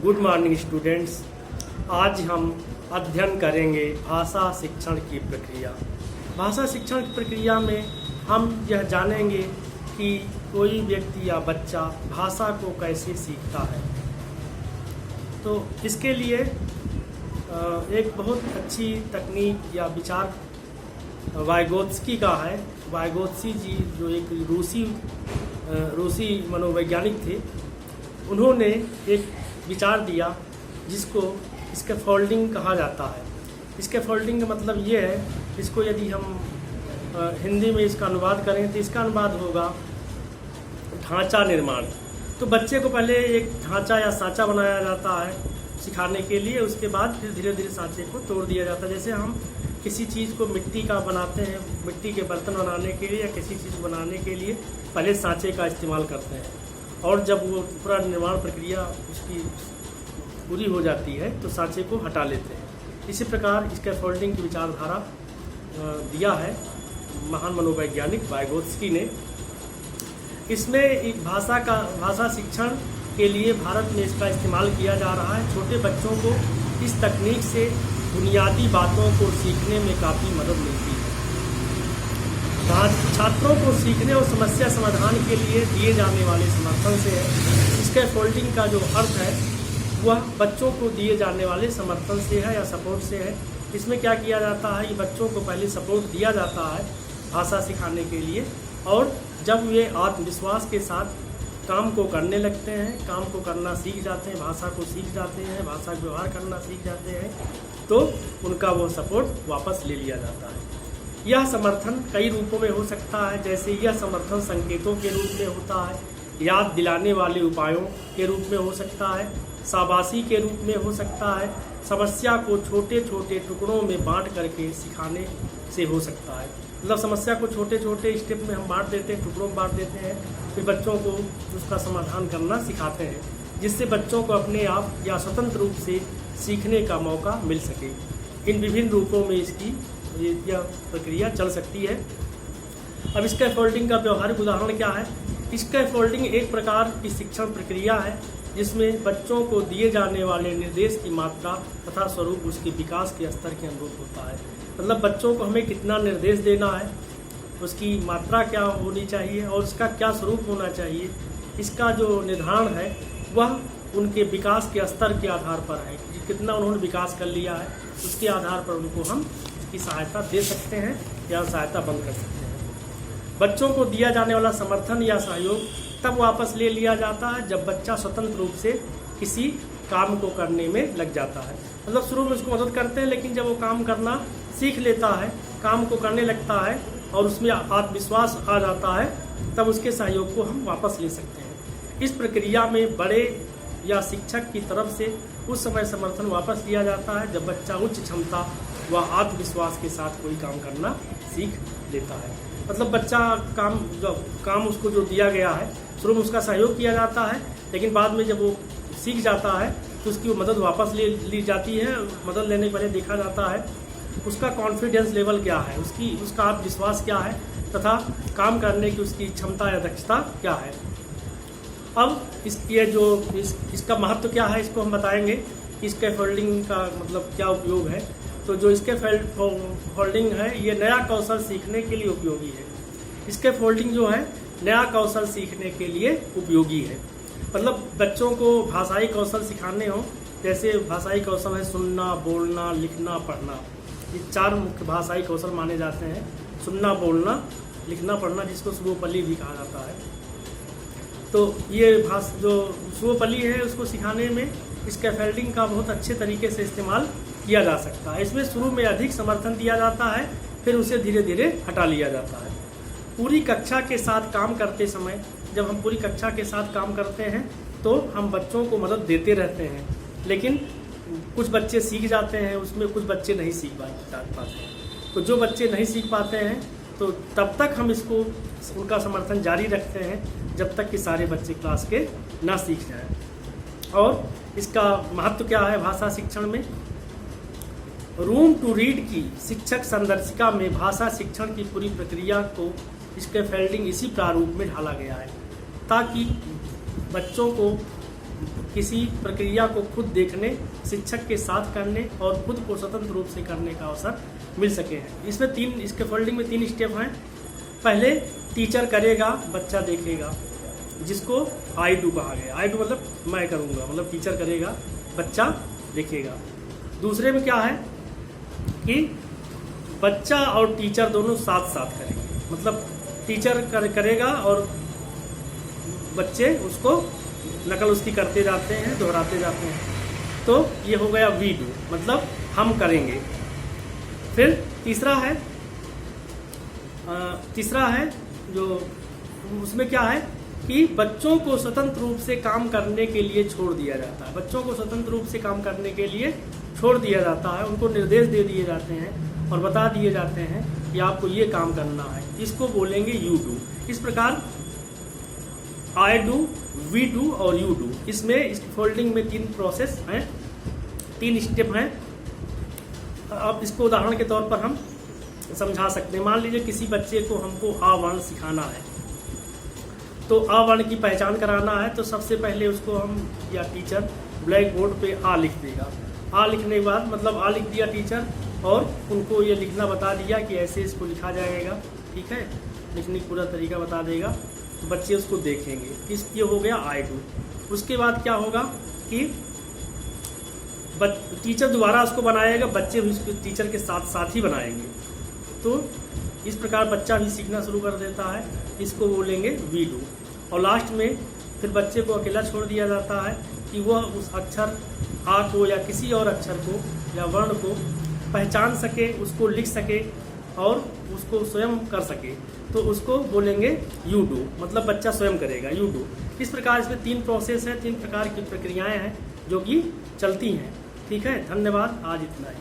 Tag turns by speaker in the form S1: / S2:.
S1: Good morning students. आज हम अध्ययन करेंगे भाषा शिक्षण की प्रक्रिया। भाषा शिक्षण की प्रक्रिया में हम यह जानेंगे कि कोई व्यक्ति या बच्चा भाषा को कैसे सीखता है। तो इसके लिए एक बहुत अच्छी तकनीक या विचार वाइगोत्स्की का है। वाइगोत्स्की जी जो एक रूसी मनोवैज्ञानिक थे, उन्होंने एक विचार दिया जिसको स्कैफोल्डिंग कहा जाता है। स्कैफोल्डिंग का मतलब ये है, इसको यदि हम हिंदी में इसका अनुवाद करें तो इसका अनुवाद होगा ढांचा निर्माण। तो बच्चे को पहले एक ढांचा या सांचा बनाया जाता है सिखाने के लिए, उसके बाद फिर धीरे धीरे सांचे को तोड़ दिया जाता है। जैसे हम किसी चीज़ को मिट्टी का बनाते हैं, मिट्टी के बर्तन बनाने के लिए या किसी चीज़ बनाने के लिए पहले सांचे का इस्तेमाल करते हैं, और जब वो पूरा निर्माण प्रक्रिया उसकी पूरी हो जाती है तो सांचे को हटा लेते हैं। इसी प्रकार स्कैफोल्डिंग की विचारधारा दिया है महान मनोवैज्ञानिक वाइगोत्स्की ने। इसमें एक भाषा शिक्षण के लिए भारत में इसका इस्तेमाल किया जा रहा है। छोटे बच्चों को इस तकनीक से बुनियादी बातों को सीखने में काफ़ी मदद मिलती है। छात्रों को सीखने और समस्या समाधान के लिए दिए जाने वाले समर्थन से है। स्कैफोल्डिंग का जो अर्थ है वह बच्चों को दिए जाने वाले समर्थन से है या सपोर्ट से है। इसमें क्या किया जाता है, ये बच्चों को पहले सपोर्ट दिया जाता है भाषा सिखाने के लिए, और जब वे आत्मविश्वास के साथ काम को करने लगते हैं, काम को करना सीख जाते हैं, भाषा को सीख जाते हैं, भाषा का व्यवहार करना सीख जाते हैं, तो उनका वो सपोर्ट वापस ले लिया जाता है। यह समर्थन कई रूपों में हो सकता है। जैसे यह समर्थन संकेतों के रूप में होता है, याद दिलाने वाले उपायों के रूप में हो सकता है, शाबाशी के रूप में हो सकता है, समस्या को छोटे छोटे टुकड़ों में बांट करके सिखाने से हो सकता है। मतलब समस्या को छोटे छोटे स्टेप में हम बांट देते हैं, टुकड़ों में बांट देते हैं, फिर बच्चों को उसका समाधान करना सिखाते हैं, जिससे बच्चों को अपने आप या स्वतंत्र रूप से सीखने का मौका मिल सके। इन विभिन्न रूपों में इसकी यह प्रक्रिया चल सकती है। अब स्कैफोल्डिंग का व्यवहारिक उदाहरण क्या है। स्कैफोल्डिंग एक प्रकार की शिक्षण प्रक्रिया है जिसमें बच्चों को दिए जाने वाले निर्देश की मात्रा तथा स्वरूप उसके विकास के स्तर के अनुरूप होता है। मतलब बच्चों को हमें कितना निर्देश देना है, उसकी मात्रा क्या होनी चाहिए और उसका क्या स्वरूप होना चाहिए, इसका जो निर्धारण है वह उनके विकास के स्तर के आधार पर है कि कितना उन्होंने विकास कर लिया है। उसके आधार पर उनको हम की सहायता दे सकते हैं या सहायता बंद कर सकते हैं। बच्चों को दिया जाने वाला समर्थन या सहयोग तब वापस ले लिया जाता है जब बच्चा स्वतंत्र रूप से किसी काम को करने में लग जाता है। मतलब शुरू में उसको मदद करते हैं, लेकिन जब वो काम करना सीख लेता है, काम को करने लगता है और उसमें आत्मविश्वास आ जाता है, तब उसके सहयोग को हम वापस ले सकते हैं। इस प्रक्रिया में बड़े या शिक्षक की तरफ से उस समय समर्थन वापस लिया जाता है जब बच्चा उच्च क्षमता व आत्मविश्वास के साथ कोई काम करना सीख लेता है। मतलब बच्चा काम उसको जो दिया गया है, शुरू में उसका सहयोग किया जाता है, लेकिन बाद में जब वो सीख जाता है तो उसकी वो मदद वापस ले ली जाती है। मदद लेने के पहले देखा जाता है उसका कॉन्फिडेंस लेवल क्या है, उसका आत्मविश्वास क्या है तथा काम करने की उसकी क्षमता या दक्षता क्या है। अब इसका महत्व क्या है, इसको हम बताएंगे। स्कैफोल्डिंग का मतलब क्या उपयोग है। तो जो स्कैफोल्डिंग है ये नया कौशल सीखने के लिए उपयोगी है। स्कैफोल्डिंग जो है नया कौशल सीखने के लिए उपयोगी है। मतलब बच्चों को भाषाई कौशल सिखाने हो, जैसे भाषाई कौशल है सुनना, बोलना, लिखना, पढ़ना। ये 4 मुख्य भाषाई कौशल माने जाते हैं। सुनना, बोलना, लिखना, पढ़ना, जिसको सर्वोपल्ली भी कहा जाता है। तो ये जो सर्वोपल्ली है उसको सिखाने में स्कैफोल्डिंग का बहुत अच्छे तरीके से इस्तेमाल किया जा सकता है। इसमें शुरू में अधिक समर्थन दिया जाता है, फिर उसे धीरे धीरे हटा लिया जाता है। पूरी कक्षा के साथ काम करते समय, जब हम पूरी कक्षा के साथ काम करते हैं तो हम बच्चों को मदद देते रहते हैं, लेकिन कुछ बच्चे सीख जाते हैं, उसमें कुछ बच्चे नहीं सीख पाते हैं। तो जो बच्चे नहीं सीख पाते हैं तो तब तक हम उनका समर्थन जारी रखते हैं जब तक कि सारे बच्चे क्लास के ना सीख जाएं। और इसका महत्व क्या है भाषा शिक्षण में। रूम टू रीड की शिक्षक संदर्शिका में भाषा शिक्षण की पूरी प्रक्रिया को स्कैफोल्डिंग इसी प्रारूप में ढाला गया है ताकि बच्चों को किसी प्रक्रिया को खुद देखने, शिक्षक के साथ करने और खुद को स्वतंत्र रूप से करने का अवसर मिल सके। इसमें इसके फोल्डिंग में 3 स्टेप हैं। पहले टीचर करेगा, बच्चा देखेगा, जिसको आई डू कहा गया। आई डू मतलब मैं करूँगा, मतलब टीचर करेगा, बच्चा देखेगा। दूसरे में क्या है कि बच्चा और टीचर दोनों साथ साथ करेंगे, मतलब टीचर करेगा और बच्चे उसको नकल उसकी करते जाते हैं, दोहराते जाते हैं। तो ये हो गया वी डू, मतलब हम करेंगे। फिर तीसरा है जो उसमें क्या है कि बच्चों को स्वतंत्र रूप से काम करने के लिए छोड़ दिया जाता है। बच्चों को स्वतंत्र रूप से काम करने के लिए छोड़ दिया जाता है, उनको निर्देश दे दिए जाते हैं और बता दिए जाते हैं कि आपको ये काम करना है। इसको बोलेंगे यू डू। इस प्रकार आई डू, वी डू और यू डू, इसमें इसकी फोल्डिंग में 3 प्रोसेस हैं, 3 स्टेप हैं। अब इसको उदाहरण के तौर पर हम समझा सकते हैं। मान लीजिए किसी बच्चे को हमको आ वर्ण सिखाना है, तो आ वर्ण की पहचान कराना है, तो सबसे पहले उसको हम या टीचर ब्लैक बोर्ड पे आ लिख देगा। आ लिखने के बाद मतलब आ लिख दिया टीचर और उनको ये लिखना बता दिया कि ऐसे इसको लिखा जाएगा, ठीक है, लिखने का पूरा तरीका बता देगा, तो बच्चे उसको देखेंगे। ये हो गया आई डू। उसके बाद क्या होगा कि टीचर दोबारा उसको बनाएगा, बच्चे भी उसको टीचर के साथ साथ ही बनाएंगे। तो इस प्रकार बच्चा भी सीखना शुरू कर देता है, इसको बोलेंगे वी डू। और लास्ट में फिर बच्चे को अकेला छोड़ दिया जाता है कि वह उस अक्षर आ को या किसी और अक्षर को या वर्ण को पहचान सके, उसको लिख सके और उसको स्वयं कर सके, तो उसको बोलेंगे यू डू, मतलब बच्चा स्वयं करेगा, यू डू। इस प्रकार इसमें 3 प्रोसेस हैं, 3 प्रकार की प्रक्रियाएं हैं जो कि चलती हैं। ठीक है, धन्यवाद, आज इतना ही।